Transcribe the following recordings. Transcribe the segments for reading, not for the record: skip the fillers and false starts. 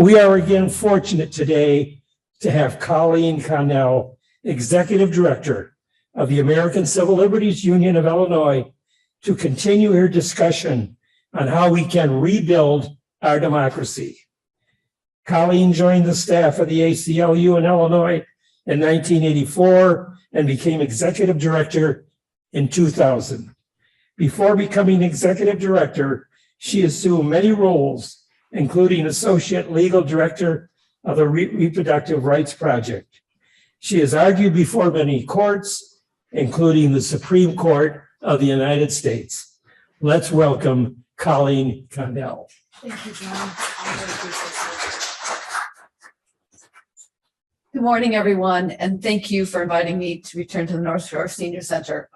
We are again fortunate today to have Colleen Connell, Executive Director of the American Civil Liberties Union of Illinois, to continue her discussion on how we can rebuild our democracy. Colleen joined the staff of the ACLU in Illinois in 1984 and became Executive Director in 2000. Before becoming Executive Director, she assumed many roles, including Associate Legal Director of the Reproductive Rights Project. She has argued before many courts, including the Supreme Court of the United States. Let's welcome Colleen Connell. Thank you, John. Good morning, everyone, and thank you for inviting me to return to the North Shore Senior Center.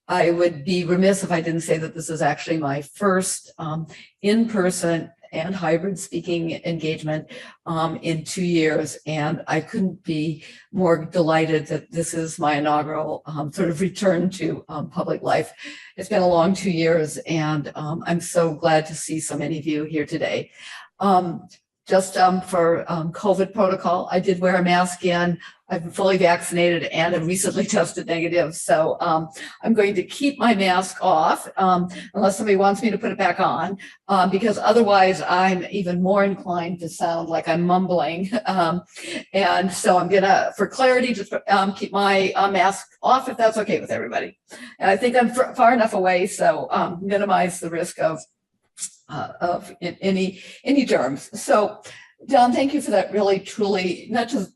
I would be remiss if I didn't say that this is actually my first in-person and hybrid speaking engagement in 2 years, and I couldn't be more delighted that this is my inaugural sort of return to public life. It's been a long 2 years, and I'm so glad to see so many of you here today. Just for COVID protocol, I did wear a mask in. I've been fully vaccinated and have recently tested negative. So I'm going to keep my mask off unless somebody wants me to put it back on, because otherwise I'm even more inclined to sound like I'm mumbling. And so I'm gonna, for clarity, just keep my mask off if that's okay with everybody. And I think I'm far enough away, so minimize the risk of any germs. So, John, thank you for that really, truly, not just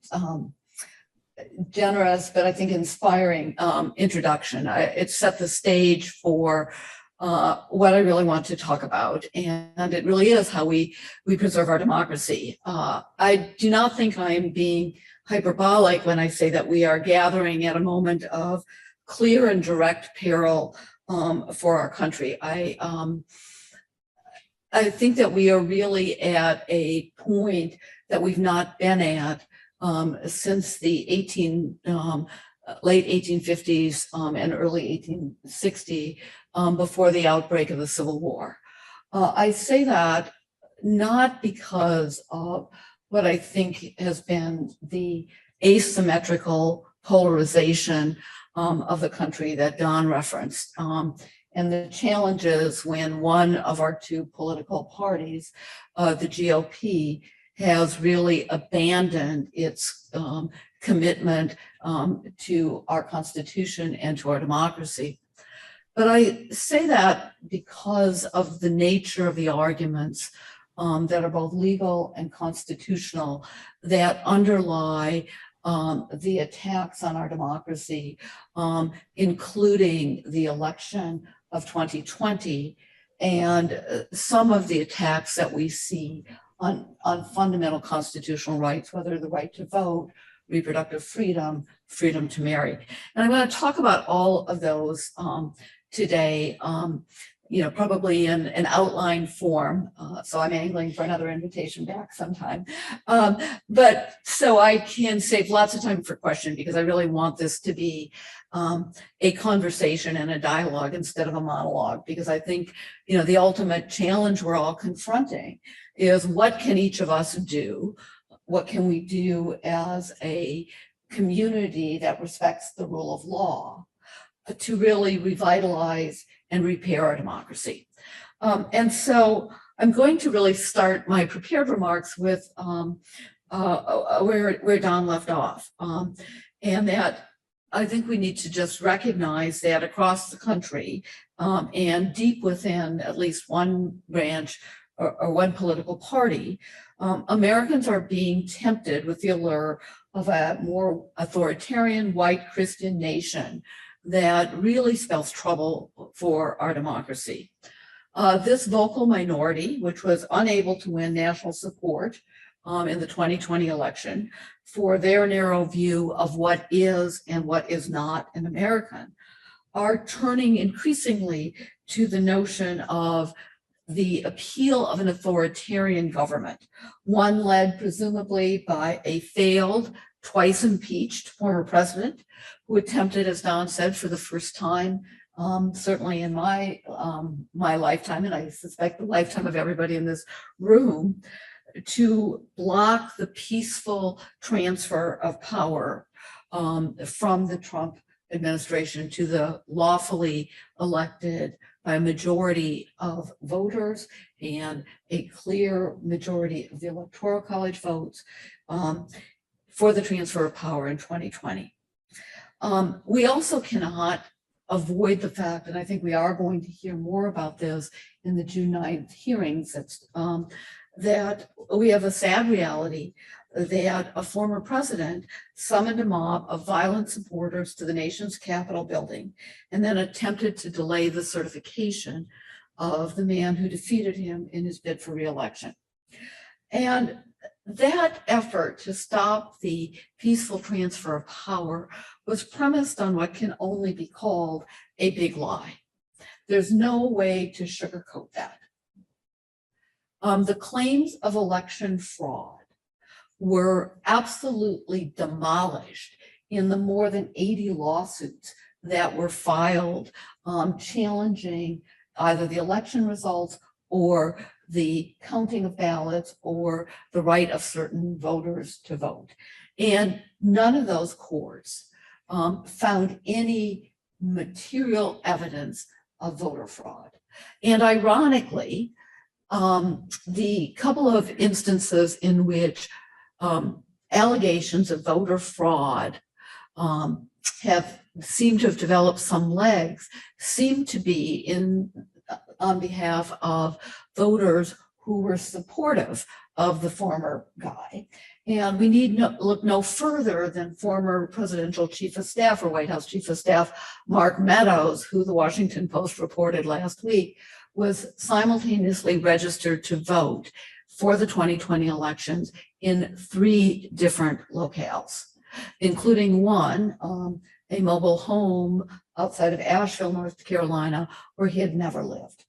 generous, but I think inspiring introduction. It set the stage for what I really want to talk about, and it really is how we preserve our democracy. I do not think I'm being hyperbolic when I say that we are gathering at a moment of clear and direct peril for our country. I think that we are really at a point that we've not been at since the late 1850s and early 1860, before the outbreak of the Civil War. I say that not because of what I think has been the asymmetrical polarization of the country that Don referenced. And the challenges when one of our two political parties, the GOP, has really abandoned its commitment to our Constitution and to our democracy. But I say that because of the nature of the arguments that are both legal and constitutional that underlie the attacks on our democracy, including the election of 2020 and some of the attacks that we see on fundamental constitutional rights, whether the right to vote, reproductive freedom, freedom to marry. And I'm going to talk about all of those today, probably in an outline form. So I'm angling for another invitation back sometime. But so I can save lots of time for questions, because I really want this to be a conversation and a dialogue instead of a monologue, because I think, the ultimate challenge we're all confronting is what can each of us do? What can we do as a community that respects the rule of law to really revitalize and repair our democracy? And so I'm going to really start my prepared remarks with where Don left off. And that I think we need to just recognize that across the country and deep within at least one branch or one political party, Americans are being tempted with the allure of a more authoritarian white Christian nation that really spells trouble for our democracy. This vocal minority, which was unable to win national support in the 2020 election for their narrow view of what is and what is not an American, are turning increasingly to the notion of the appeal of an authoritarian government, one led presumably by a failed, twice impeached former president who attempted, as Don said, for the first time, certainly in my lifetime, and I suspect the lifetime of everybody in this room, to block the peaceful transfer of power from the Trump administration to the lawfully elected by a majority of voters and a clear majority of the Electoral College votes for the transfer of power in 2020. We also cannot avoid the fact, and I think we are going to hear more about this in the June 9th hearings, that we have a sad reality that a former president summoned a mob of violent supporters to the nation's Capitol building and then attempted to delay the certification of the man who defeated him in his bid for re-election. And that effort to stop the peaceful transfer of power was premised on what can only be called a big lie. There's no way to sugarcoat that. The claims of election fraud were absolutely demolished in the more than 80 lawsuits that were filed challenging either the election results or the counting of ballots or the right of certain voters to vote. And none of those courts found any material evidence of voter fraud. And ironically, the couple of instances in which allegations of voter fraud have seemed to have developed some legs seem to be on behalf of voters who were supportive of the former guy. And we need look no further than former presidential chief of staff or White House chief of staff, Mark Meadows, who the Washington Post reported last week was simultaneously registered to vote for the 2020 elections in 3 different locales, including one, a mobile home outside of Asheville, North Carolina, where he had never lived,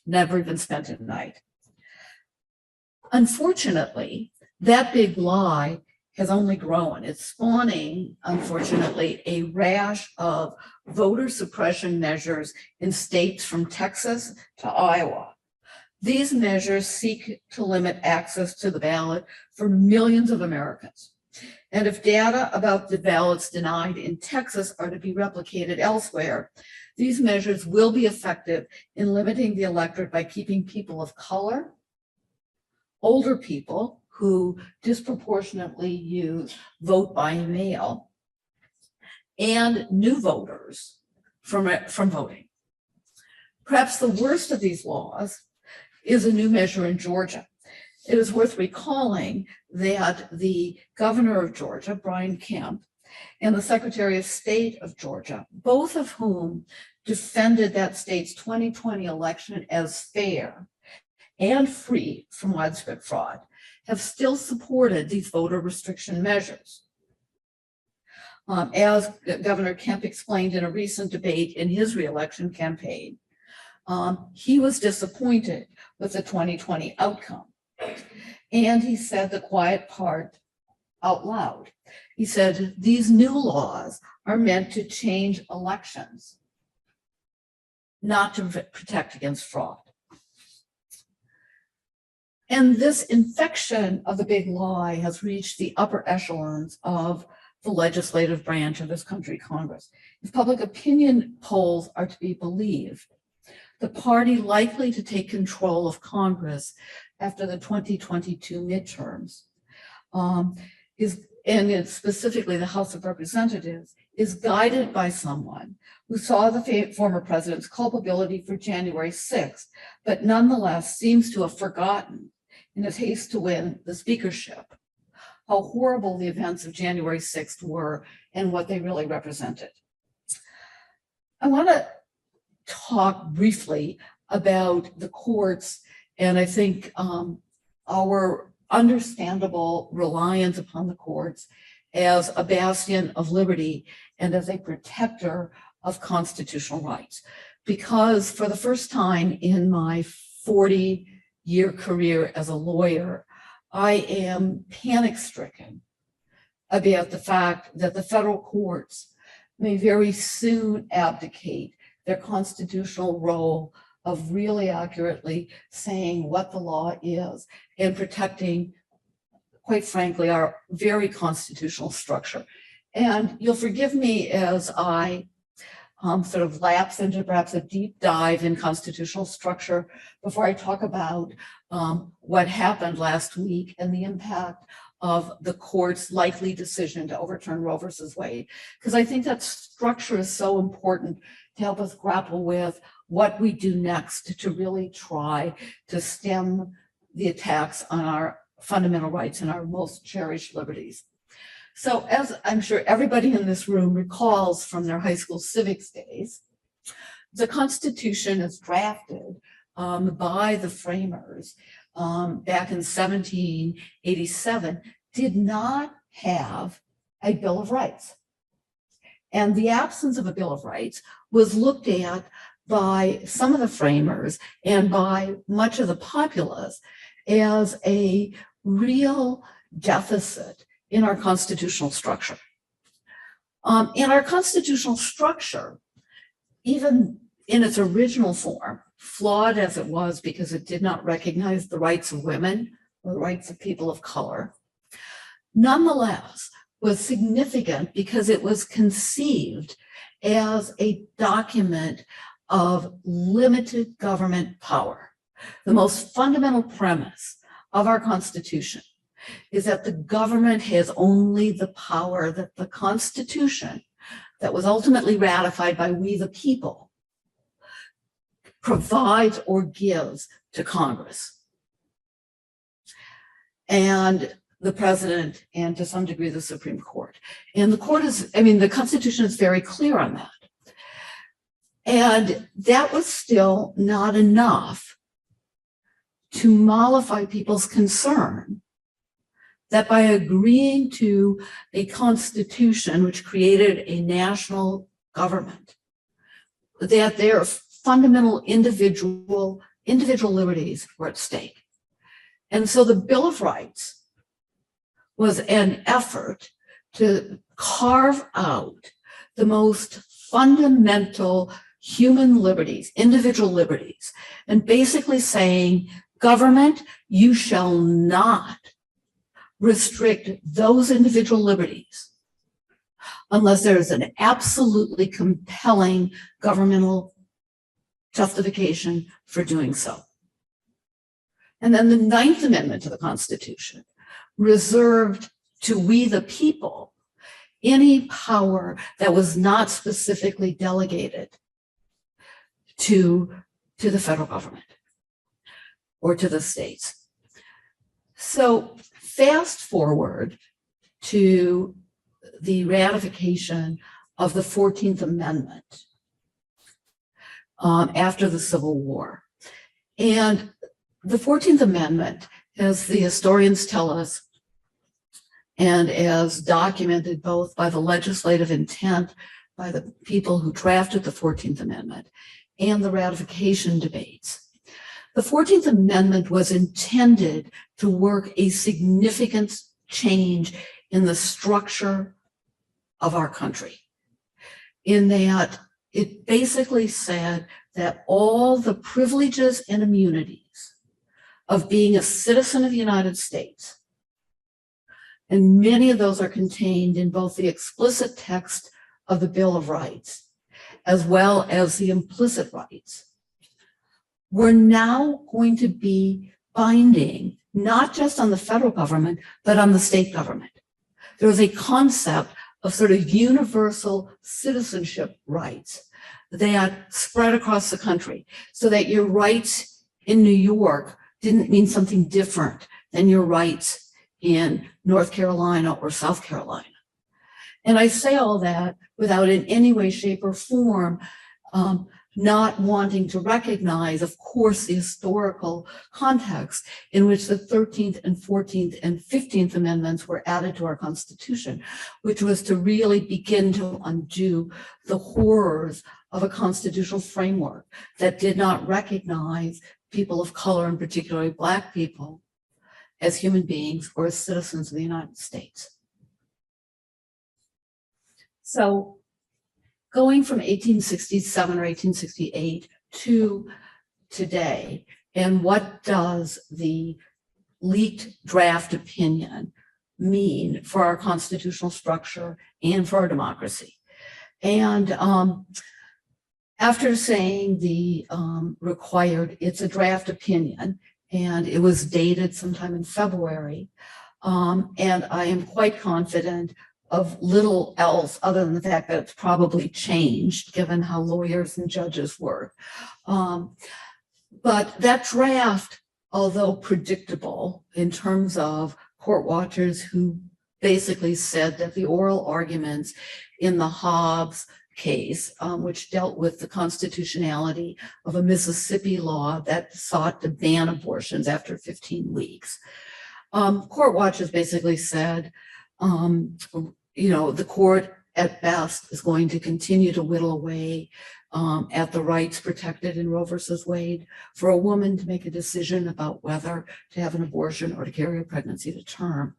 never even spent a night. Unfortunately, that big lie has only grown. It's spawning, unfortunately, a rash of voter suppression measures in states from Texas to Iowa. These measures seek to limit access to the ballot for millions of Americans. And if data about the ballots denied in Texas are to be replicated elsewhere, these measures will be effective in limiting the electorate by keeping people of color, older people who disproportionately use vote by mail, and new voters from voting. Perhaps the worst of these laws is a new measure in Georgia. It is worth recalling that the governor of Georgia, Brian Kemp, and the Secretary of State of Georgia, both of whom defended that state's 2020 election as fair and free from widespread fraud, have still supported these voter restriction measures. As Governor Kemp explained in a recent debate in his re-election campaign, he was disappointed with the 2020 outcome. And he said the quiet part out loud. He said, these new laws are meant to change elections, not to protect against fraud. And this infection of the big lie has reached the upper echelons of the legislative branch of this country, Congress. If public opinion polls are to be believed, the party likely to take control of Congress after the 2022 midterms and specifically the House of Representatives, is guided by someone who saw the former president's culpability for January 6th, but nonetheless seems to have forgotten in his haste to win the speakership how horrible the events of January 6th were and what they really represented. I want to talk briefly about the courts, and I think our understandable reliance upon the courts as a bastion of liberty and as a protector of constitutional rights. Because for the first time in my 40-year career as a lawyer, I am panic-stricken about the fact that the federal courts may very soon abdicate their constitutional role of really accurately saying what the law is and protecting, quite frankly, our very constitutional structure. And you'll forgive me as I sort of lapse into perhaps a deep dive in constitutional structure before I talk about what happened last week and the impact of the court's likely decision to overturn Roe versus Wade, because I think that structure is so important to help us grapple with what we do next to really try to stem the attacks on our fundamental rights and our most cherished liberties. So as I'm sure everybody in this room recalls from their high school civics days, the Constitution is drafted by the framers back in 1787, did not have a Bill of Rights. And the absence of a Bill of Rights was looked at by some of the framers and by much of the populace as a real deficit in our constitutional structure. And our constitutional structure, even in its original form, flawed as it was because it did not recognize the rights of women or the rights of people of color, nonetheless was significant because it was conceived as a document of limited government power. The most fundamental premise of our Constitution is that the government has only the power that the Constitution, that was ultimately ratified by we the people, provides or gives to Congress and the president, and to some degree the Supreme Court. And the court is, the Constitution is very clear on that. And that was still not enough to mollify people's concern that by agreeing to a constitution which created a national government, that their fundamental individual liberties were at stake. And so the Bill of Rights was an effort to carve out the most fundamental human liberties, individual liberties, and basically saying, government, you shall not restrict those individual liberties unless there is an absolutely compelling governmental justification for doing so. And then the Ninth Amendment to the Constitution reserved to we the people any power that was not specifically delegated to the federal government or to the states. So fast forward to the ratification of the 14th Amendment after the Civil War. And the 14th Amendment, as the historians tell us, and as documented both by the legislative intent, by the people who drafted the 14th Amendment, and the ratification debates, the 14th Amendment was intended to work a significant change in the structure of our country, in that it basically said that all the privileges and immunities of being a citizen of the United States, and many of those are contained in both the explicit text of the Bill of Rights as well as the implicit rights, were now going to be binding not just on the federal government, but on the state government. There was a concept of sort of universal citizenship rights that spread across the country, so that your rights in New York didn't mean something different than your rights in North Carolina or South Carolina. And I say all that without in any way, shape, or form not wanting to recognize, of course, the historical context in which the 13th and 14th and 15th Amendments were added to our Constitution, which was to really begin to undo the horrors of a constitutional framework that did not recognize people of color, and particularly Black people, as human beings or as citizens of the United States. So going from 1867 or 1868 to today, and what does the leaked draft opinion mean for our constitutional structure and for our democracy. And after saying the required, it's a draft opinion, and it was dated sometime in February. And I am quite confident of little else other than the fact that it's probably changed given how lawyers and judges work. But that draft, although predictable in terms of court watchers who basically said that the oral arguments in the Hobbs case, which dealt with the constitutionality of a Mississippi law that sought to ban abortions after 15 weeks. Court watchers basically said, the court at best is going to continue to whittle away at the rights protected in Roe versus Wade for a woman to make a decision about whether to have an abortion or to carry a pregnancy to term.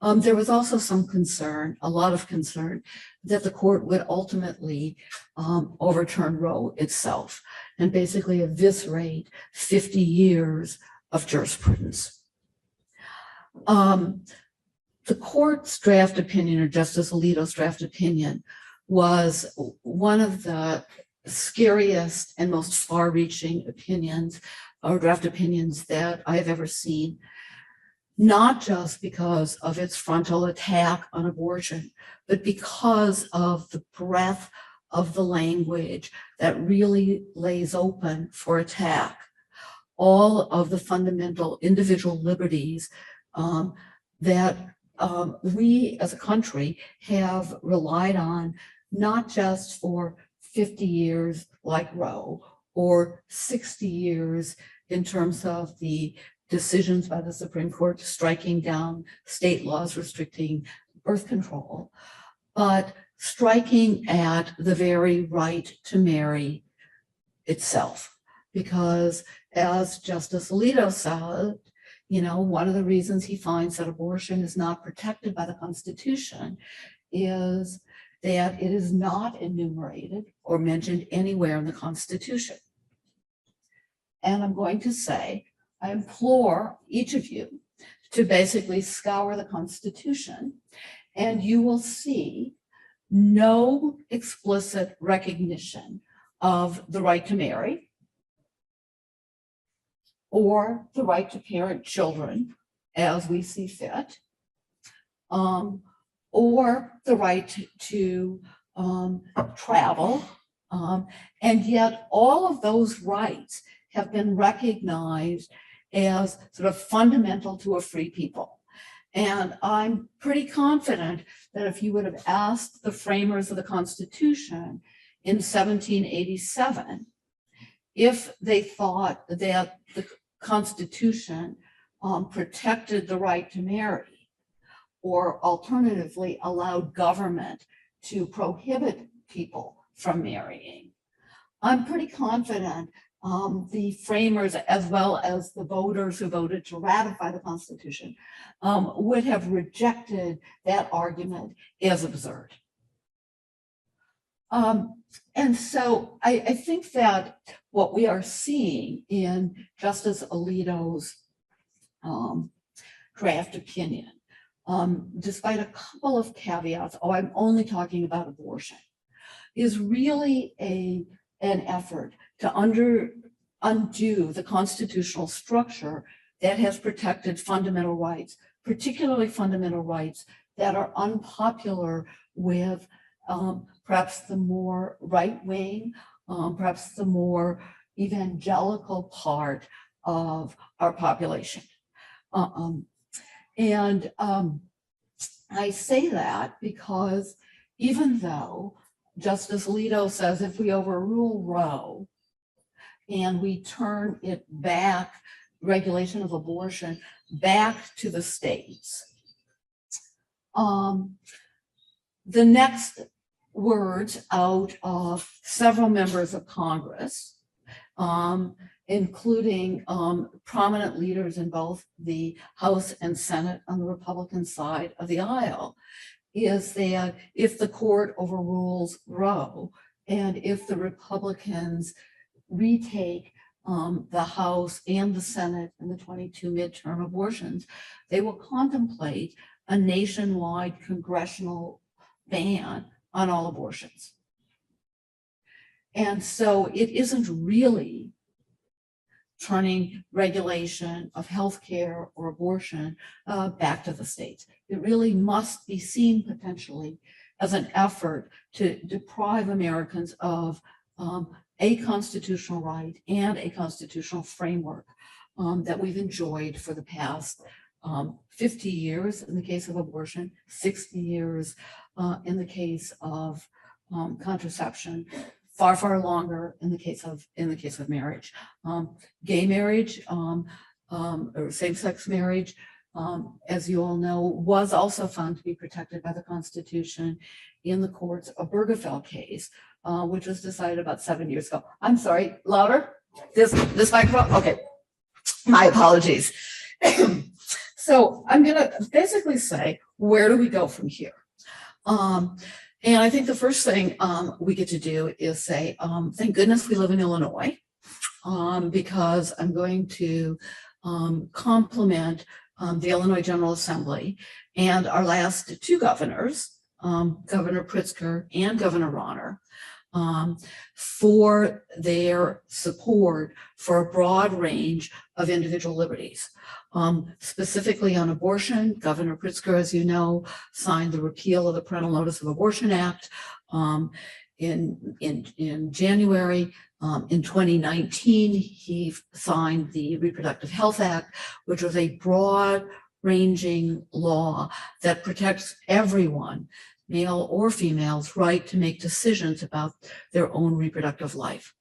There was also some concern, a lot of concern, that the court would ultimately overturn Roe itself and basically eviscerate 50 years of jurisprudence. The court's draft opinion, or Justice Alito's draft opinion, was one of the scariest and most far-reaching opinions or draft opinions that I've ever seen, not just because of its frontal attack on abortion, but because of the breadth of the language that really lays open for attack all of the fundamental individual liberties that we as a country have relied on, not just for 50 years like Roe or 60 years in terms of the decisions by the Supreme Court striking down state laws restricting birth control, but striking at the very right to marry itself. Because as Justice Alito said, one of the reasons he finds that abortion is not protected by the Constitution is that it is not enumerated or mentioned anywhere in the Constitution. And I'm going to say, I implore each of you to basically scour the Constitution, and you will see no explicit recognition of the right to marry or the right to parent children as we see fit, or the right to travel. And yet all of those rights have been recognized as sort of fundamental to a free people. And I'm pretty confident that if you would have asked the framers of the Constitution in 1787, if they thought that the Constitution protected the right to marry, or alternatively allowed government to prohibit people from marrying, I'm pretty confident the framers, as well as the voters who voted to ratify the Constitution, would have rejected that argument as absurd. And so I think that what we are seeing in Justice Alito's draft opinion, despite a couple of caveats, I'm only talking about abortion, is really an effort to undo the constitutional structure that has protected fundamental rights, particularly fundamental rights that are unpopular with perhaps the more right-wing, perhaps the more evangelical part of our population. And I say that because even though Justice Alito says if we overrule Roe and we turn it back, regulation of abortion, back to the states, the next words out of several members of Congress, including prominent leaders in both the House and Senate on the Republican side of the aisle, is that if the court overrules Roe and if the Republicans retake the House and the Senate and the 22 midterm abortions, they will contemplate a nationwide congressional ban on all abortions. And so it isn't really turning regulation of healthcare or abortion back to the states. It really must be seen potentially as an effort to deprive Americans of a constitutional right and a constitutional framework that we've enjoyed for the past 50 years in the case of abortion, 60 years in the case of contraception, far, far longer in the case of marriage. Gay marriage or same-sex marriage, as you all know, was also found to be protected by the Constitution in the courts. A Bergefell case, which was decided about 7 years ago. I'm sorry, louder? This microphone? Okay, my apologies. So I'm gonna basically say, where do we go from here? And I think the first thing we get to do is say, thank goodness we live in Illinois, because I'm going to compliment the Illinois General Assembly and our last two governors, Governor Pritzker and Governor Rauner, for their support for a broad range of individual liberties. Specifically on abortion, Governor Pritzker, as you know, signed the repeal of the Parental Notice of Abortion Act in January. In 2019, he signed the Reproductive Health Act, which was a broad-ranging law that protects everyone, male or female's, right to make decisions about their own reproductive life.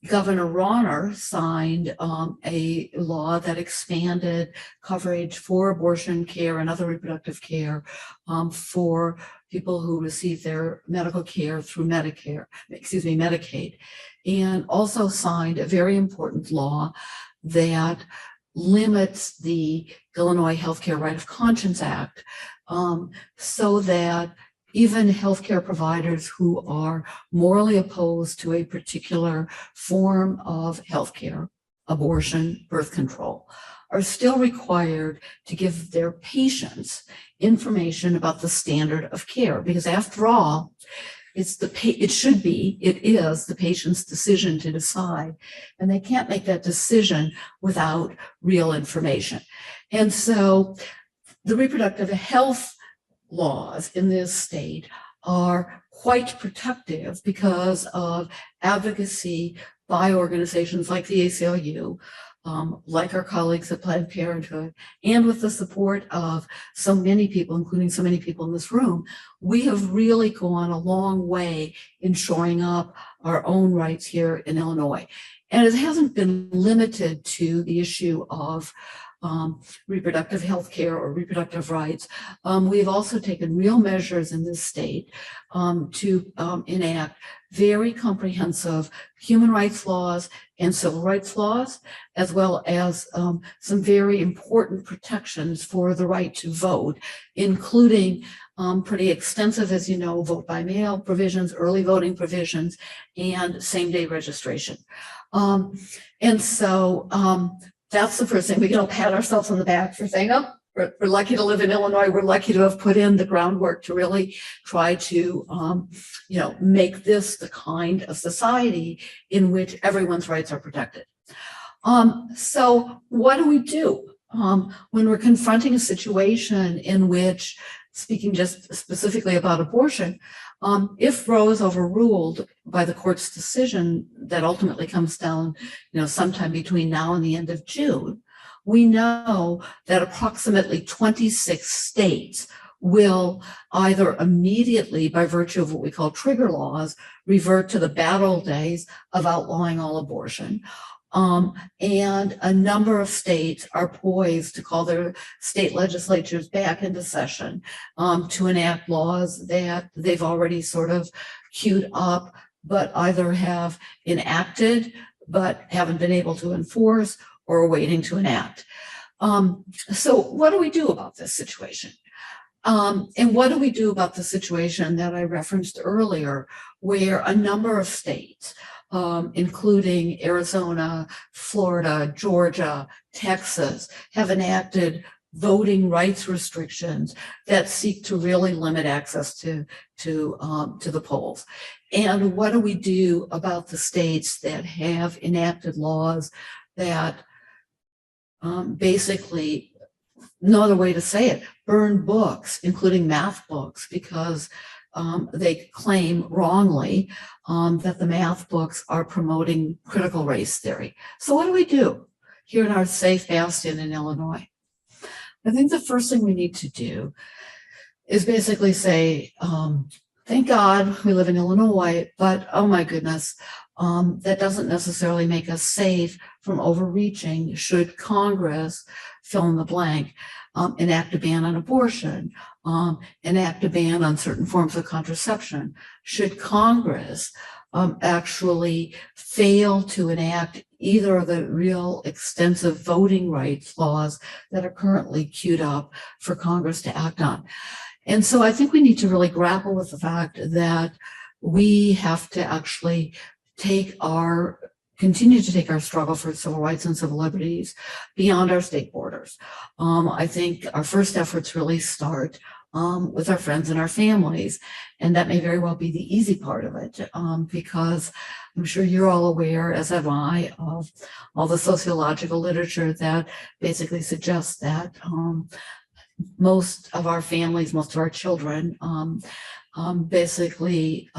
Governor Rauner signed a law that expanded coverage for abortion care and other reproductive care for people who receive their medical care through Medicaid, and also signed a very important law that limits the Illinois Healthcare Right of Conscience Act, so that even healthcare providers who are morally opposed to a particular form of healthcare, abortion, birth control, are still required to give their patients information about the standard of care. Because after all, it is the patient's decision to decide, and they can't make that decision without real information. And so the reproductive health laws in this state are quite protective because of advocacy by organizations like the ACLU, like our colleagues at Planned Parenthood, and with the support of so many people, including so many people in this room. We have really gone a long way in shoring up our own rights here in Illinois. And it hasn't been limited to the issue of reproductive health care or reproductive rights. We've also taken real measures in this state to enact very comprehensive human rights laws and civil rights laws, as well as some very important protections for the right to vote, including pretty extensive, as you know, vote by mail provisions, early voting provisions, and same-day registration. And so that's the first thing. We can all pat ourselves on the back for saying, oh, we're lucky to live in Illinois. We're lucky to have put in the groundwork to really try to, make this the kind of society in which everyone's rights are protected. So what do we do when we're confronting a situation in which, speaking just specifically about abortion, if Roe is overruled by the court's decision that ultimately comes down, sometime between now and the end of June, we know that approximately 26 states will either immediately, by virtue of what we call trigger laws, revert to the bad old days of outlawing all abortion. And a number of states are poised to call their state legislatures back into session to enact laws that they've already sort of queued up, but either have enacted but haven't been able to enforce or are waiting to enact. So what do we do about this situation? And what do we do about the situation that I referenced earlier, where a number of states including Arizona, Florida, Georgia, Texas, have enacted voting rights restrictions that seek to really limit access to the polls. And what do we do about the states that have enacted laws that basically, no other way to say it, burn books, including math books, because they claim wrongly that the math books are promoting critical race theory. So what do we do here in our safe bastion in Illinois? I think the first thing we need to do is basically say, thank God we live in Illinois, but oh my goodness, that doesn't necessarily make us safe from overreaching should Congress, fill in the blank, enact a ban on abortion, enact a ban on certain forms of contraception. Should Congress actually fail to enact either of the real extensive voting rights laws that are currently queued up for Congress to act on. And so I think we need to really grapple with the fact that we have to actually continue to take our struggle for civil rights and civil liberties beyond our state borders. I think our first efforts really start with our friends and our families, and that may very well be the easy part of it, because I'm sure you're all aware, as am I, of all the sociological literature that basically suggests that most of our families, most of our children, basically,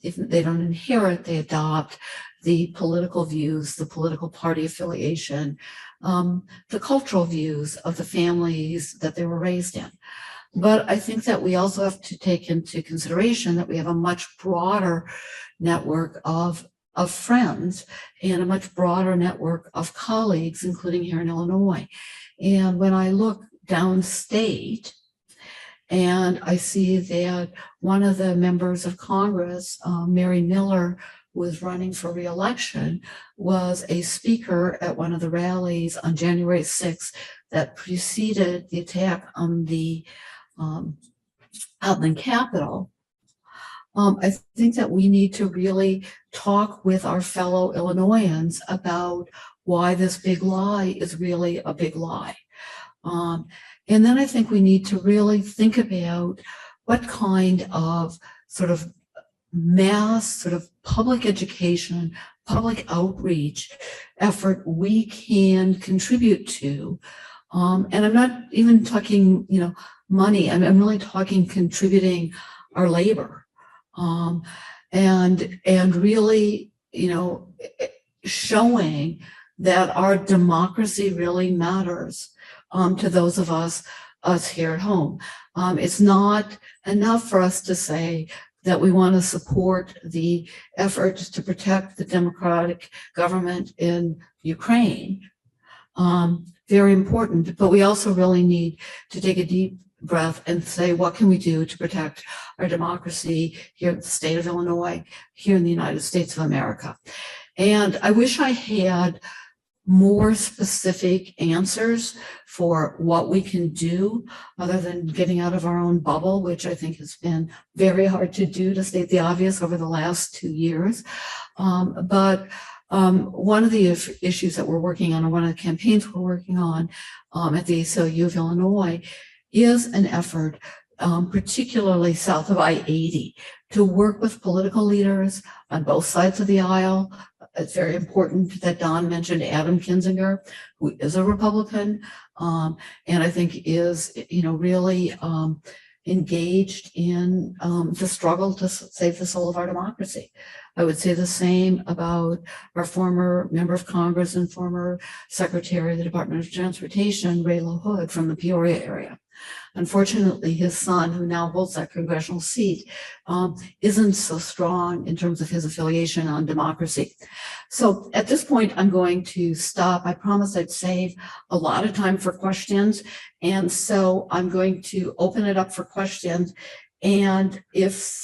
if they don't inherit, they adopt the political views, the political party affiliation, the cultural views of the families that they were raised in. But I think that we also have to take into consideration that we have a much broader network of friends and a much broader network of colleagues, including here in Illinois. And when I look downstate, and I see that one of the members of Congress, Mary Miller, who was running for re-election, was a speaker at one of the rallies on January 6th that preceded the attack on the Capitol. I think that we need to really talk with our fellow Illinoisans about why this big lie is really a big lie. And then I think we need to really think about what kind of sort of mass sort of public education, public outreach effort we can contribute to. And I'm not even talking, money. I'm really talking contributing our labor, and really, showing that our democracy really matters to those of us here at home. It's not enough for us to say that we want to support the efforts to protect the democratic government in Ukraine. Very important, but we also really need to take a deep breath and say, what can we do to protect our democracy here in the state of Illinois, here in the United States of America? And I wish I had more specific answers for what we can do other than getting out of our own bubble, which I think has been very hard to do, to state the obvious, over the last 2 years. But one of the issues that we're working on, or one of the campaigns we're working on at the ACLU of Illinois, is an effort, particularly south of I-80, to work with political leaders on both sides of the aisle. It's very important that Don mentioned Adam Kinzinger, who is a Republican, and I think is, really engaged in the struggle to save the soul of our democracy. I would say the same about our former member of Congress and former Secretary of the Department of Transportation, Ray LaHood, from the Peoria area. Unfortunately, his son, who now holds that congressional seat, isn't so strong in terms of his affiliation on democracy. So at this point, I'm going to stop. I promised I'd save a lot of time for questions. And so I'm going to open it up for questions. And if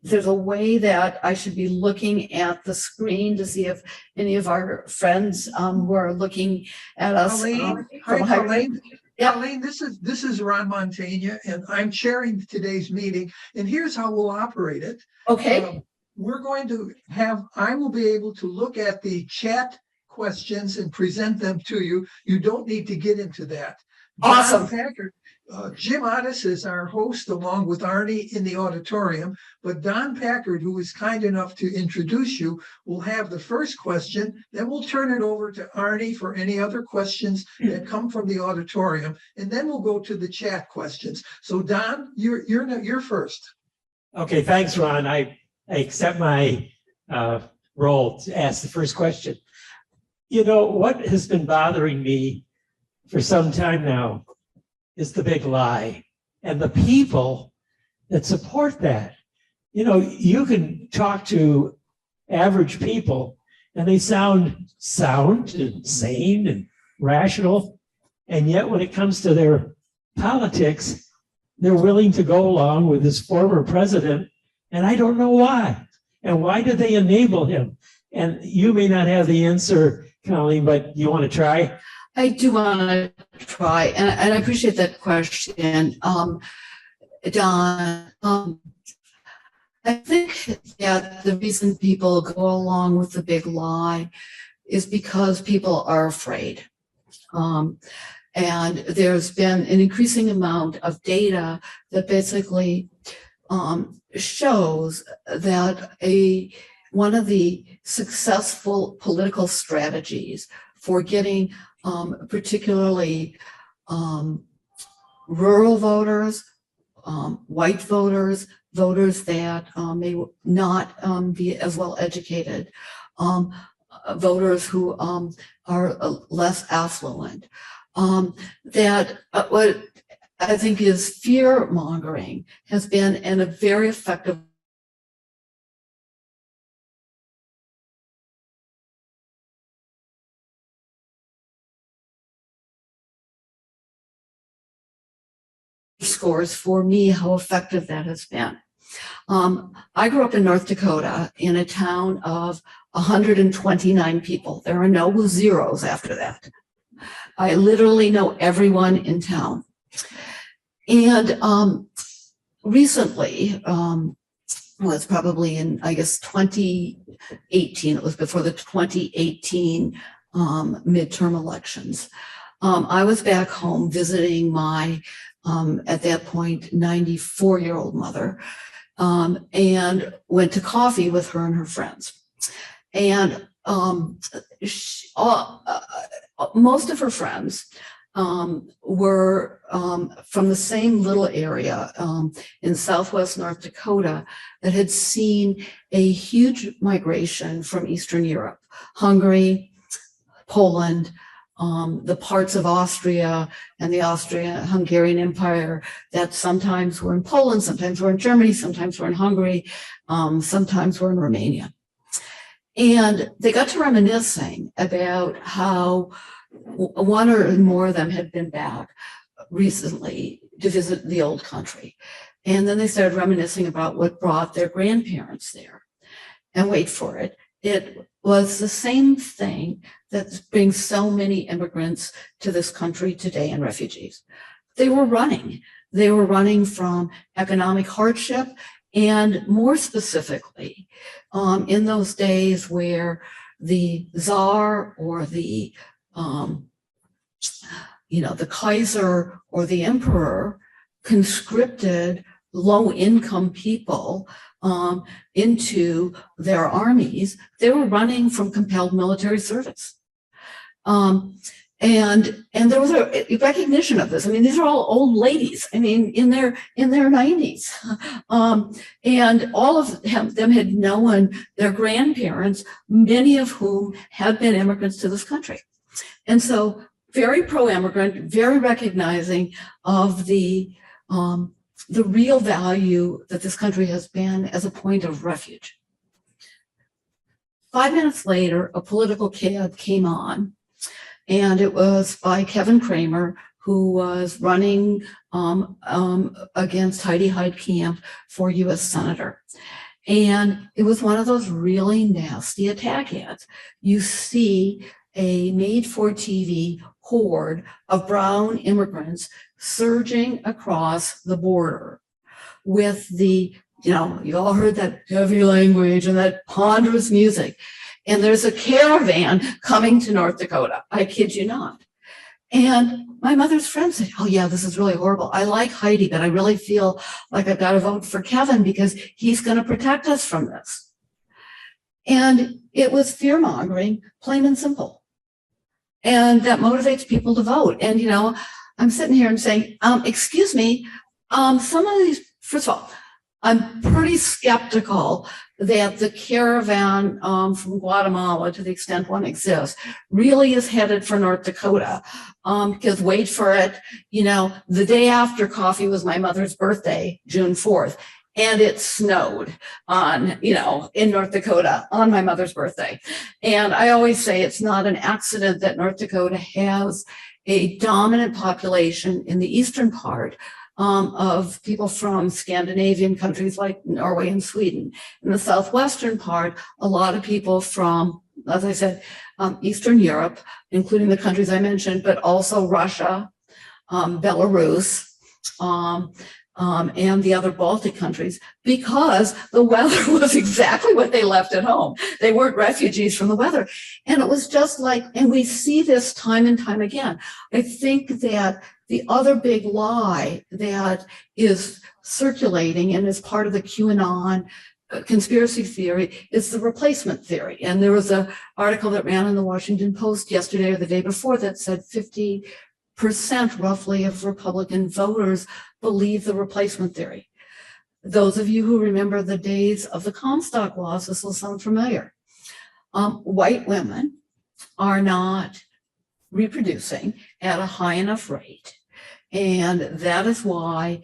there's a way that I should be looking at the screen to see if any of our friends who are looking at us. Colleen, Colleen. Yep. Colleen, this is Ron Montaigne, and I'm chairing today's meeting. And here's how we'll operate it. Okay. I will be able to look at the chat questions and present them to you. You don't need to get into that. Awesome. Don Packard, Jim Otis is our host along with Arnie in the auditorium, but Don Packard, who is kind enough to introduce you, will have the first question. Then we'll turn it over to Arnie for any other questions that come from the auditorium, and then we'll go to the chat questions. So Don, you're first. Okay, thanks, Ron. I accept my role to ask the first question. You know, what has been bothering me for some time now is the big lie and the people that support that. You know, you can talk to average people and they sound sound and sane and rational. And yet when it comes to their politics, they're willing to go along with this former president. And I don't know why. And why did they enable him? And you may not have the answer, Colleen, but you want to try? I do want to try, and I appreciate that question, Don. I think that the reason people go along with the big lie is because people are afraid. And there's been an increasing amount of data that basically shows that one of the successful political strategies for getting particularly rural voters, white voters, voters that may not be as well educated, voters who are less affluent, that what I think is fear mongering has been a very effective scores for me how effective that has been. I grew up in North Dakota in a town of 129 people. There are no zeros after that. I literally know everyone in town. And recently, was probably in, I guess, 2018, it was before the 2018 midterm elections. I was back home visiting my at that point, 94-year-old mother, and went to coffee with her and her friends. And most of her friends were from the same little area in Southwest North Dakota that had seen a huge migration from Eastern Europe, Hungary, Poland, the parts of Austria and the Austria-Hungarian Empire that sometimes were in Poland, sometimes were in Germany, sometimes were in Hungary, sometimes were in Romania. And they got to reminiscing about how one or more of them had been back recently to visit the old country. And then they started reminiscing about what brought their grandparents there. And wait for it, it was the same thing that brings so many immigrants to this country today and refugees. They were running. They were running from economic hardship, and more specifically, in those days where the Tsar or the Kaiser or the Emperor conscripted low-income people into their armies, they were running from compelled military service. And there was a recognition of this. I mean, these are all old ladies. I mean, in their 90s, and all of them had known their grandparents, many of whom had been immigrants to this country, and so very pro-immigrant, very recognizing of the real value that this country has been as a point of refuge. 5 minutes later, a political ad came on, and it was by Kevin Cramer, who was running against Heidi Heitkamp for U.S. Senator. And it was one of those really nasty attack ads. You see a made-for-TV horde of brown immigrants surging across the border with the you all heard that heavy language and that ponderous music. And there's a caravan coming to North Dakota. I kid you not. And my mother's friend said, oh yeah, this is really horrible. I like Heidi, but I really feel like I've got to vote for Kevin because he's going to protect us from this. And it was fear mongering, plain and simple. And that motivates people to vote. And, I'm sitting here and saying, excuse me, some of these, first of all, I'm pretty skeptical that the caravan from Guatemala, to the extent one exists, really is headed for North Dakota. Because wait for it, the day after coffee was my mother's birthday, June 4th, and it snowed in North Dakota on my mother's birthday. And I always say it's not an accident that North Dakota has a dominant population in the eastern part of people from Scandinavian countries like Norway and Sweden. In the southwestern part, a lot of people from, as I said, Eastern Europe, including the countries I mentioned, but also Russia, Belarus, and the other Baltic countries, because the weather was exactly what they left at home. They weren't refugees from the weather. And it was just like, and we see this time and time again. I think that the other big lie that is circulating and is part of the QAnon conspiracy theory is the replacement theory. And there was an article that ran in the Washington Post yesterday or the day before that said 50% roughly of Republican voters believe the replacement theory. Those of you who remember the days of the Comstock laws, this will sound familiar. White women are not reproducing at a high enough rate. And that is why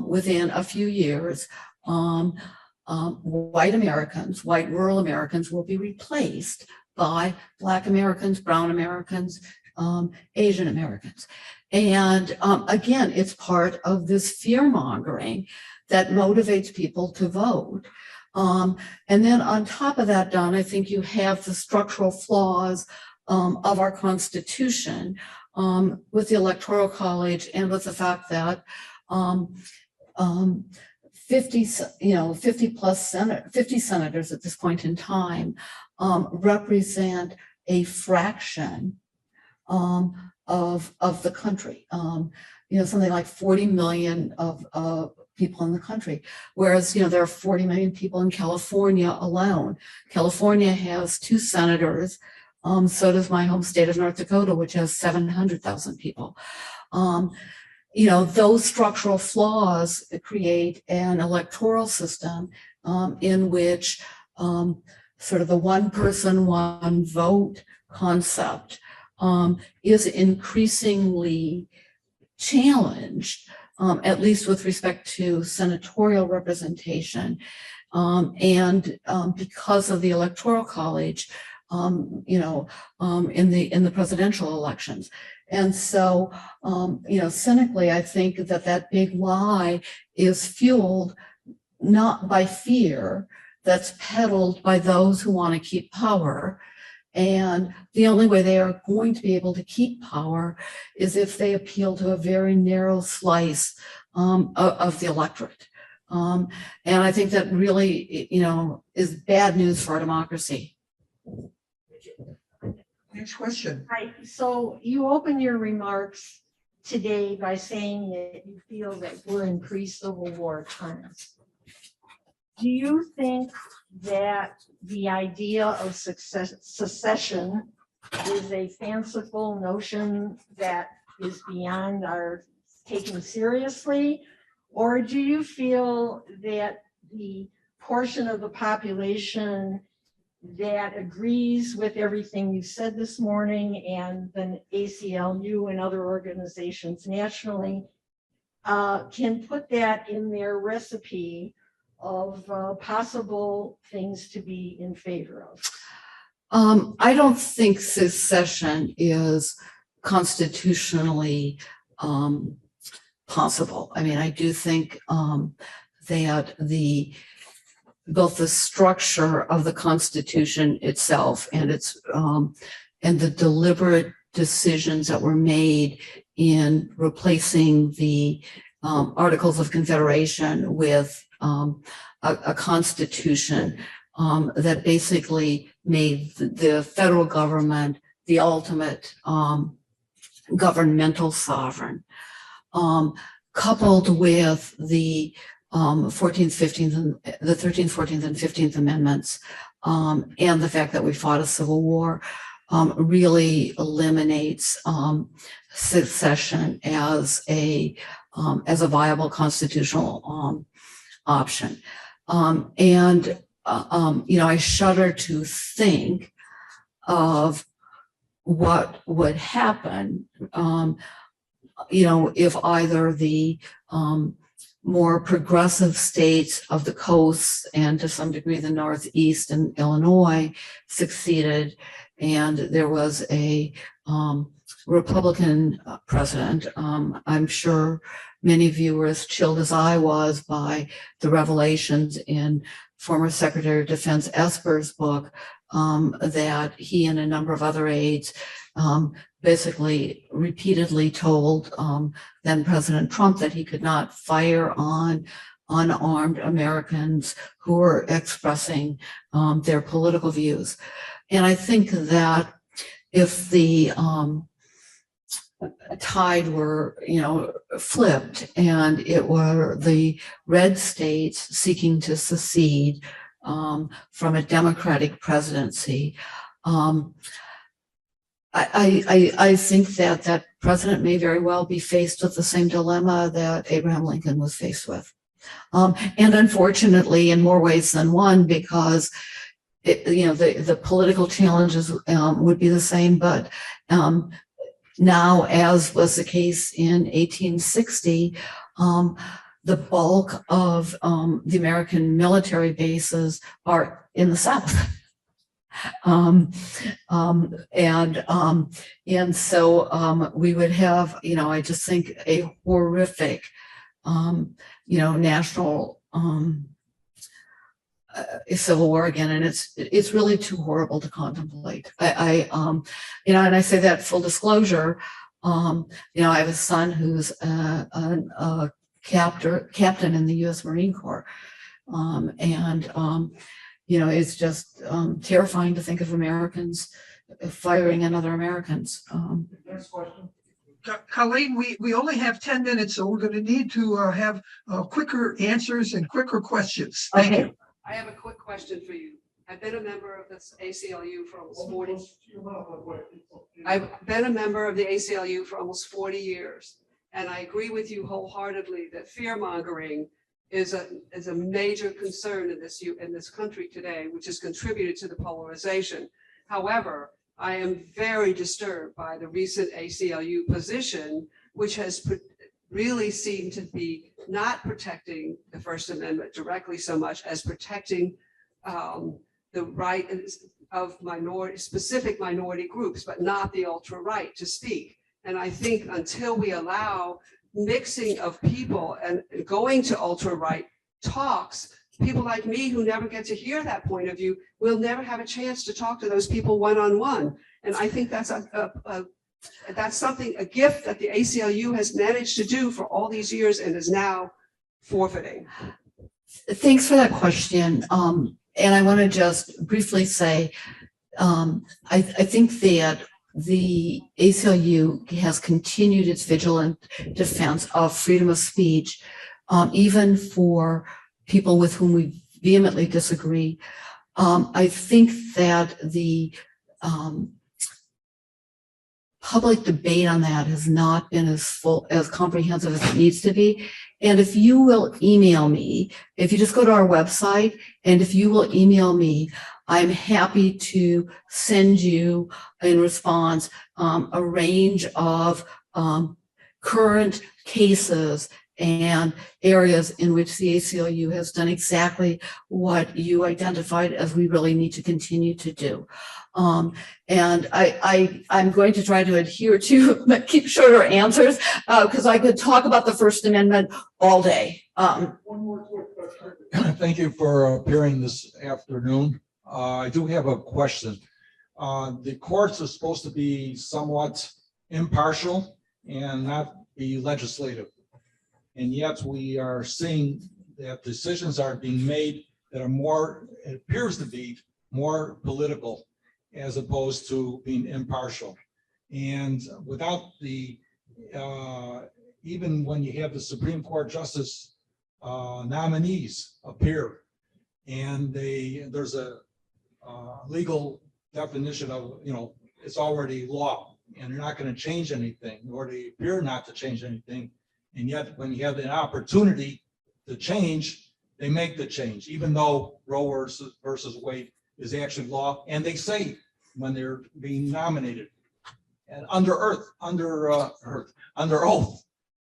within a few years, white Americans, white rural Americans will be replaced by Black Americans, Brown Americans, Asian Americans. And again, it's part of this fear mongering that motivates people to vote. And then on top of that, Don, I think you have the structural flaws of our Constitution with the Electoral College and with the fact that 50 senators at this point in time represent a fraction of the country, something like 40 million of people in the country, whereas there are 40 million people in California alone. California has 2 senators. So does my home state of North Dakota, which has 700,000 people. Those structural flaws create an electoral system in which sort of the one person, one vote concept is increasingly challenged, at least with respect to senatorial representation. And because of the Electoral College, in the presidential elections. And so, cynically, I think that big lie is fueled not by fear, that's peddled by those who want to keep power. And the only way they are going to be able to keep power is if they appeal to a very narrow slice of the electorate. And I think that really, is bad news for our democracy. Next question. Right. So you open your remarks today by saying that you feel that we're in pre-Civil War times. Do you think that the idea of secession is a fanciful notion that is beyond our taking seriously? Or do you feel that the portion of the population that agrees with everything you said this morning and the ACLU and other organizations nationally can put that in their recipe of possible things to be in favor of? I don't think secession is constitutionally possible. I mean, I do think that both the structure of the Constitution itself and its and the deliberate decisions that were made in replacing the Articles of Confederation with a constitution that basically made the federal government the ultimate governmental sovereign, coupled with the 14th, 15th, and the 13th, 14th, and 15th Amendments, and the fact that we fought a civil war, really eliminates secession as a viable constitutional option. I shudder to think of what would happen, if either the more progressive states of the coast and to some degree the Northeast and Illinois succeeded, and there was a Republican president. I'm sure many of you were as chilled as I was by the revelations in former Secretary of Defense Esper's book, that he and a number of other aides basically repeatedly told then President Trump that he could not fire on unarmed Americans who were expressing their political views. And I think that if the tide were, flipped, and it were the red states seeking to secede from a Democratic presidency, I think that president may very well be faced with the same dilemma that Abraham Lincoln was faced with. And unfortunately, in more ways than one, because the political challenges would be the same, but now, as was the case in 1860, the bulk of the American military bases are in the South. And so we would have, I just think a horrific, national civil war again, and it's really too horrible to contemplate. And I say that full disclosure. I have a son who's a captain in the U.S. Marine Corps, it's just terrifying to think of Americans firing on other Americans. Next question. Colleen, we only have 10 minutes, so we're going to need to have quicker answers and quicker questions. Thank you. I have a quick question for you. I've been a member of this ACLU for almost 40. I've been a member of the ACLU for almost 40 years, and I agree with you wholeheartedly that fear mongering is a major concern in this country today, which has contributed to the polarization. However, I am very disturbed by the recent ACLU position, which has really seemed to be not protecting the First Amendment directly so much as protecting the right of specific minority groups, but not the ultra-right to speak. And I think until we allow mixing of people and going to ultra-right talks, people like me who never get to hear that point of view will never have a chance to talk to those people one-on-one. And I think that's a gift that the ACLU has managed to do for all these years and is now forfeiting. Thanks for that question. And I want to just briefly say, I think that the ACLU has continued its vigilant defense of freedom of speech, even for people with whom we vehemently disagree. I think that the public debate on that has not been as comprehensive as it needs to be. And if you will email me, if you just go to our website, and if you will email me, I'm happy to send you in response a range of current cases and areas in which the ACLU has done exactly what you identified as we really need to continue to do. And I'm going to try to adhere to keep shorter answers because I could talk about the First Amendment all day. One more quick question. Thank you for appearing this afternoon. I do have a question. The courts are supposed to be somewhat impartial and not be legislative. And yet we are seeing that decisions are being made that are more, it appears to be more political as opposed to being impartial. And without the, even when you have the Supreme Court Justice nominees appear, and there's a legal definition of, it's already law, and they're not going to change anything, or they appear not to change anything. And yet, when you have the opportunity to change, they make the change, even though Roe versus Wade is actually law, and they say when they're being nominated, and under oath,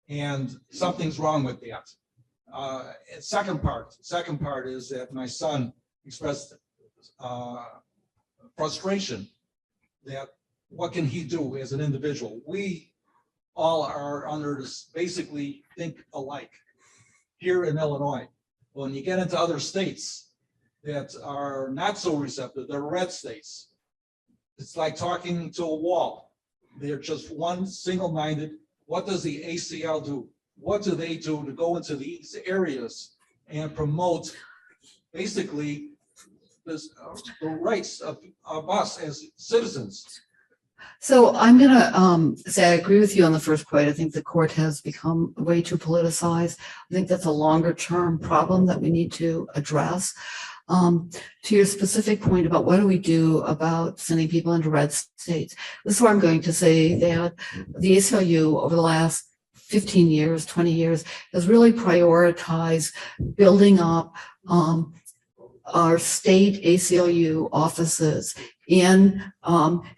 and something's wrong with that. Second part is that my son expressed frustration that what can he do as an individual? We all are under this, basically think alike here in Illinois. When you get into other states that are not so receptive, they're red states. It's like talking to a wall. They're just one single-minded. What does the ACL do? What do they do to go into these areas and promote basically this, the rights of us as citizens? So I'm going to say I agree with you on the first point. I think the court has become way too politicized. I think that's a longer term problem that we need to address. To your specific point about what do we do about sending people into red states, this is where I'm going to say that the ACLU over the last 15 years, 20 years has really prioritized building up our state ACLU offices in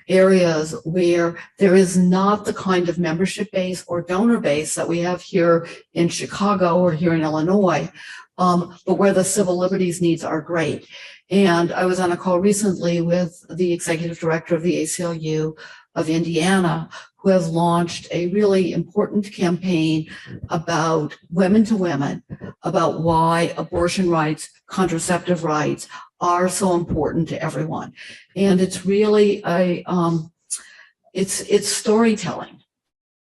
areas where there is not the kind of membership base or donor base that we have here in Chicago or here in Illinois, but where the civil liberties needs are great. And I was on a call recently with the executive director of the ACLU of Indiana, who has launched a really important campaign about women to women, about why abortion rights, contraceptive rights are so important to everyone. And it's really it's storytelling.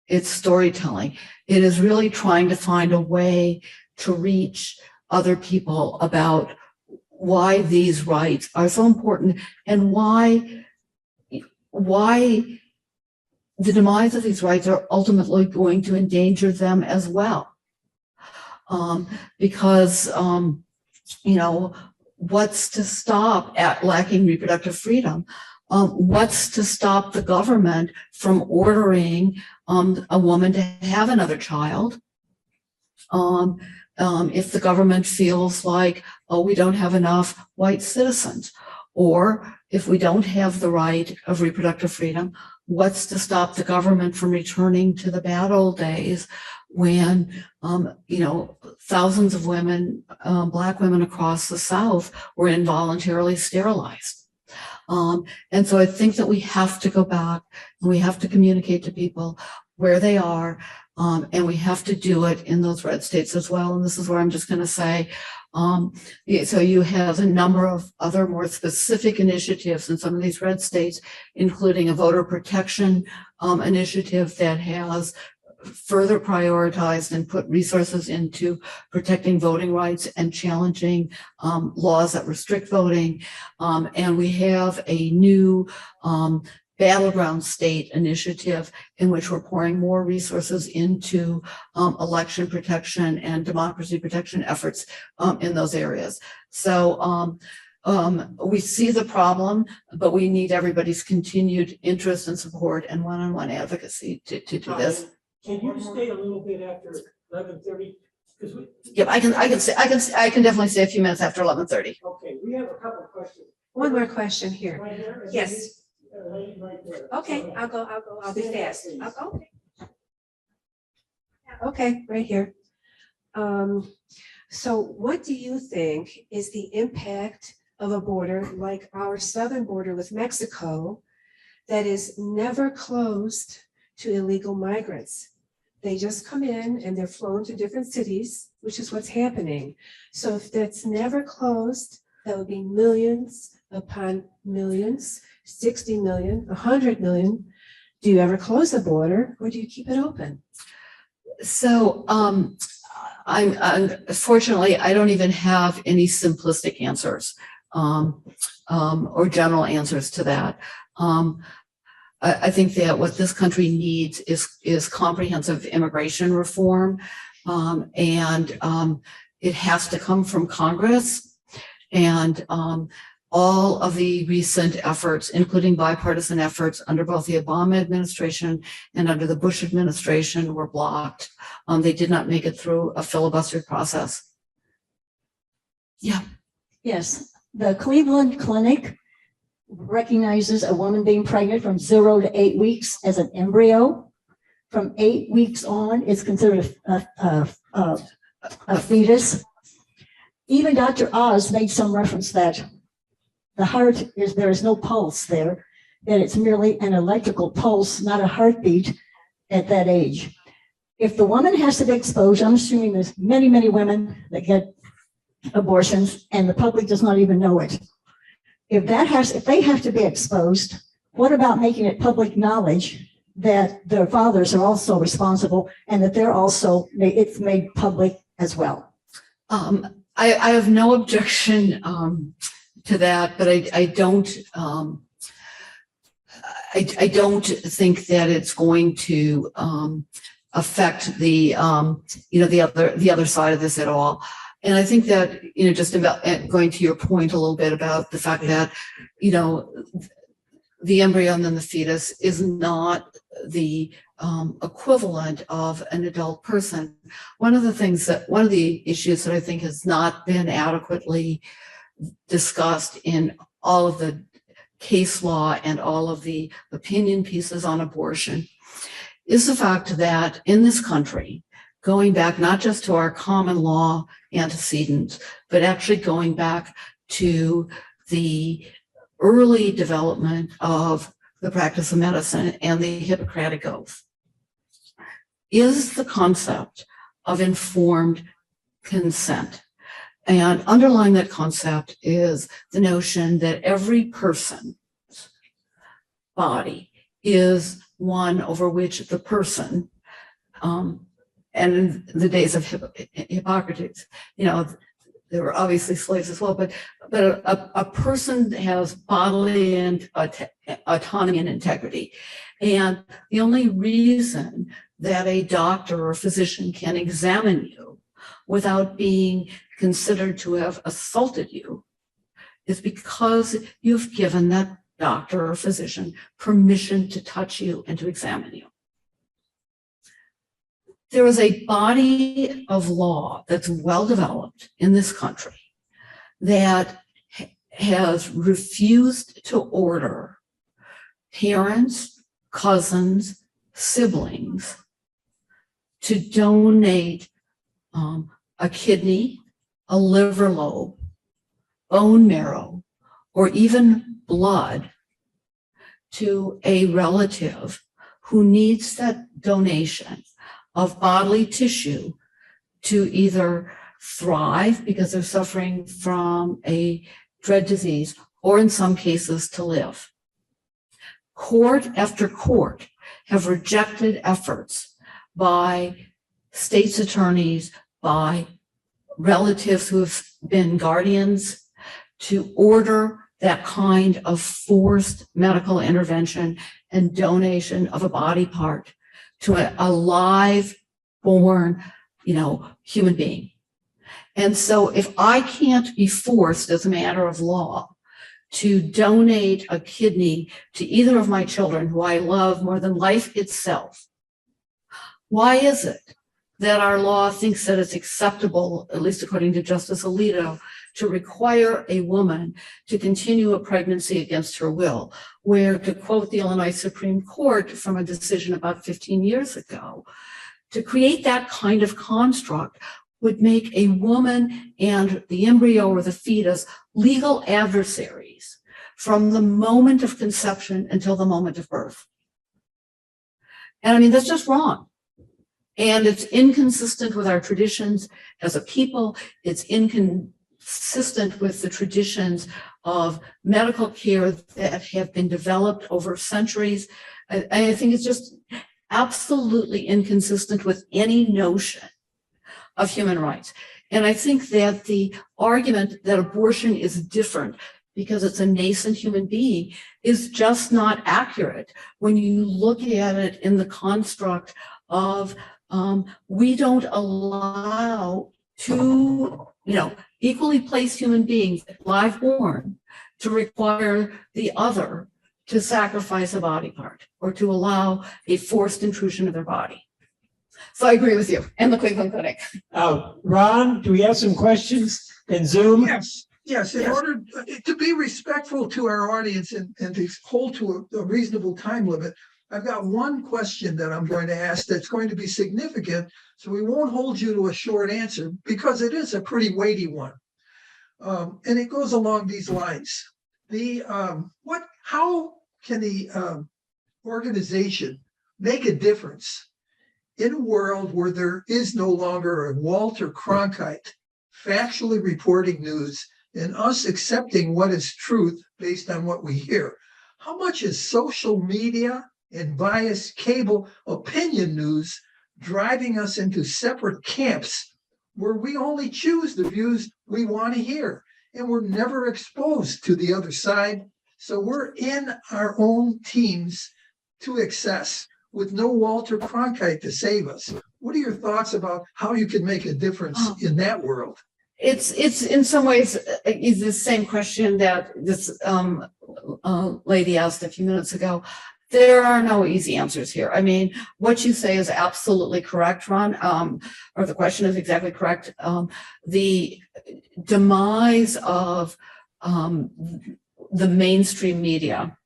It's storytelling. It is really trying to find a way to reach other people about why these rights are so important and why the demise of these rights are ultimately going to endanger them as well. Because what's to stop at lacking reproductive freedom? What's to stop the government from ordering a woman to have another child? If the government feels like, oh, we don't have enough white citizens, or if we don't have the right of reproductive freedom, what's to stop the government from returning to the bad old days when, thousands of women, Black women across the South were involuntarily sterilized. And so I think that we have to go back and we have to communicate to people where they are, and we have to do it in those red states as well. And this is where I'm just going to say, so you have a number of other more specific initiatives in some of these red states, including a voter protection initiative that has further prioritized and put resources into protecting voting rights and challenging laws that restrict voting. And we have a new battleground state initiative in which we're pouring more resources into election protection and democracy protection efforts in those areas. So we see the problem, but we need everybody's continued interest and support and one-on-one advocacy to do this. Can you stay a little bit after 11:30? Because Yep, I can definitely say a few minutes after 11:30. okay, we have a couple of questions. One more question here. Right here, and Yes. lady right there. Okay, I'll go, I'll be Stand up, fast. please. I'll go. Okay, right here. So what do you think is the impact of a border like our southern border with Mexico that is never closed to illegal migrants? They just come in and they're flown to different cities, which is what's happening. So if that's never closed, that would be millions upon millions, 60 million, 100 million. Do you ever close the border or do you keep it open? So Unfortunately, I don't even have any simplistic answers or general answers to that. I think that what this country needs is comprehensive immigration reform, and it has to come from Congress. And all of the recent efforts, including bipartisan efforts under both the Obama administration and under the Bush administration, were blocked. They did not make it through a filibuster process. Yeah. Yes, the Cleveland Clinic recognizes a woman being pregnant from 0 to 8 weeks as an embryo. From 8 weeks on, it's considered a fetus. Even Dr. Oz made some reference that the heart there is no pulse there, that it's merely an electrical pulse, not a heartbeat at that age. If the woman has to be exposed, I'm assuming there's many, many women that get abortions and the public does not even know it. If they have to be exposed, what about making it public knowledge that their fathers are also responsible and that they're also, it's made public as well? I have no objection to that, but I don't think that it's going to affect the other side of this at all. And I think that, just about going to your point a little bit about the fact that, the embryo and then the fetus is not the equivalent of an adult person. One of the issues that I think has not been adequately discussed in all of the case law and all of the opinion pieces on abortion is the fact that in this country, going back not just to our common law antecedents, but actually going back to the early development of the practice of medicine and the Hippocratic Oath, is the concept of informed consent. And underlying that concept is the notion that every person's body is one over which the person, and in the days of Hippocrates, there were obviously slaves as well, but a person has bodily and autonomy and integrity. And the only reason that a doctor or physician can examine you without being considered to have assaulted you is because you've given that doctor or physician permission to touch you and to examine you. There is a body of law that's well developed in this country that has refused to order parents, cousins, siblings to donate a kidney, a liver lobe, bone marrow, or even blood to a relative who needs that donation of bodily tissue to either thrive because they're suffering from a dread disease, or in some cases to live. Court after court have rejected efforts by states' attorneys, by relatives who have been guardians, to order that kind of forced medical intervention and donation of a body part to a live, born, human being. And so if I can't be forced as a matter of law to donate a kidney to either of my children who I love more than life itself, why is it that our law thinks that it's acceptable, at least according to Justice Alito, to require a woman to continue a pregnancy against her will, where, to quote the Illinois Supreme Court from a decision about 15 years ago, to create that kind of construct would make a woman and the embryo or the fetus legal adversaries from the moment of conception until the moment of birth. And that's just wrong. And it's inconsistent with our traditions as a people. It's inconsistent with the traditions of medical care that have been developed over centuries. I think it's just absolutely inconsistent with any notion of human rights. And I think that the argument that abortion is different because it's a nascent human being is just not accurate when you look at it in the construct of we don't allow two, equally placed human beings, live born, to require the other to sacrifice a body part or to allow a forced intrusion of their body. So I agree with you and the Cleveland Clinic. Ron, do we have some questions in Zoom? Yes, in order to be respectful to our audience and to hold to a reasonable time limit, I've got one question that I'm going to ask that's going to be significant, so we won't hold you to a short answer because it is a pretty weighty one. And it goes along these lines. How can the organization make a difference in a world where there is no longer a Walter Cronkite factually reporting news and us accepting what is truth based on what we hear? How much is social media and biased cable opinion news driving us into separate camps where we only choose the views we want to hear and we're never exposed to the other side? So we're in our own teams to excess with no Walter Cronkite to save us. What are your thoughts about how you can make a difference in that world? It's in some ways the same question that this lady asked a few minutes ago. There are no easy answers here. I mean, what you say is absolutely correct, Ron, or the question is exactly correct. The demise of the mainstream media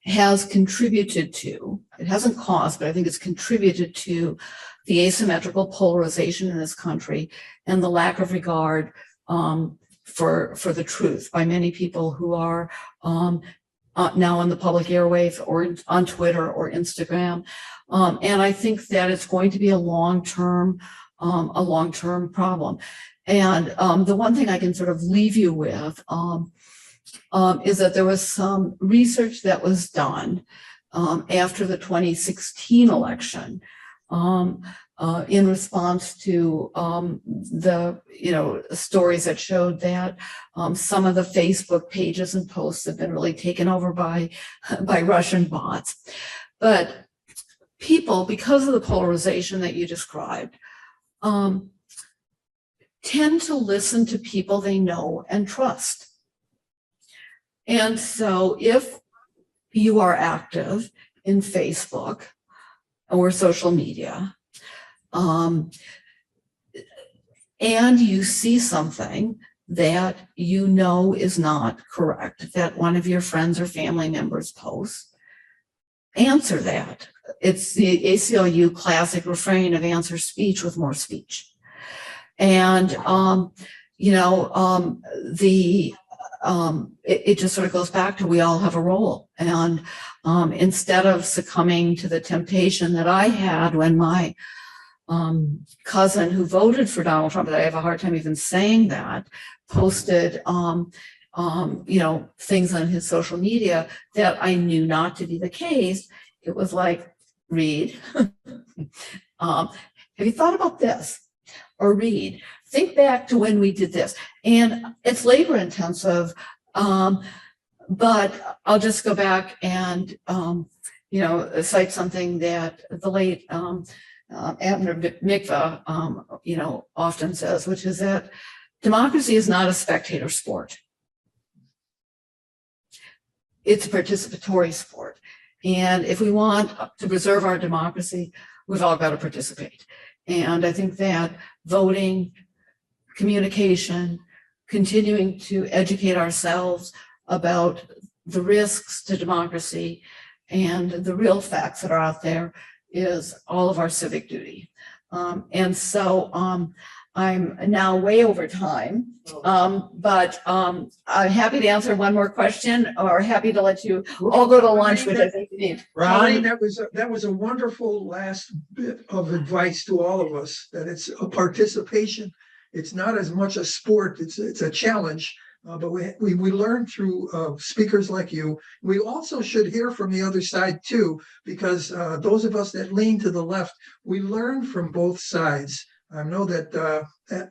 has contributed to, it hasn't caused, but I think it's contributed to the asymmetrical polarization in this country and the lack of regard for the truth by many people who are now on the public airwaves or on Twitter or Instagram. And I think that it's going to be a long-term problem. And the one thing I can sort of leave you with is that there was some research that was done after the 2016 election in response to the stories that showed that some of the Facebook pages and posts have been really taken over by Russian bots. But people, because of the polarization that you described, tend to listen to people they know and trust. And so if you are active in Facebook or social media, and you see something that you know is not correct, that one of your friends or family members posts, answer that. It's the ACLU classic refrain of answer speech with more speech. And, it just sort of goes back to we all have a role. And instead of succumbing to the temptation that I had when my cousin who voted for Donald Trump, that I have a hard time even saying that, posted things on his social media that I knew not to be the case. It was like, read, have you thought about this? Or read, think back to when we did this. And it's labor intensive, but I'll just go back and cite something that the late Abner Mikva often says, which is that democracy is not a spectator sport. It's a participatory sport. And if we want to preserve our democracy, we've all got to participate. And I think that voting, communication, continuing to educate ourselves about the risks to democracy and the real facts that are out there is all of our civic duty. And so I'm now way over time, but I'm happy to answer one more question or happy to let you all go to lunch, which I think you need. Colleen, that was a wonderful last bit of advice to all of us, that it's a participation. It's not as much a sport, it's a challenge, but we learn through speakers like you. We also should hear from the other side too, because those of us that lean to the left, we learn from both sides. I know that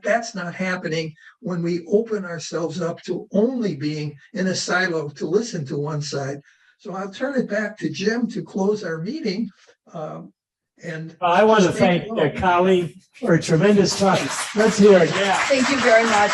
that's not happening when we open ourselves up to only being in a silo to listen to one side. So I'll turn it back to Jim to close our meeting. And I want to just thank you all. Colleen for a tremendous talk. Let's hear it. Yeah. Thank you very much.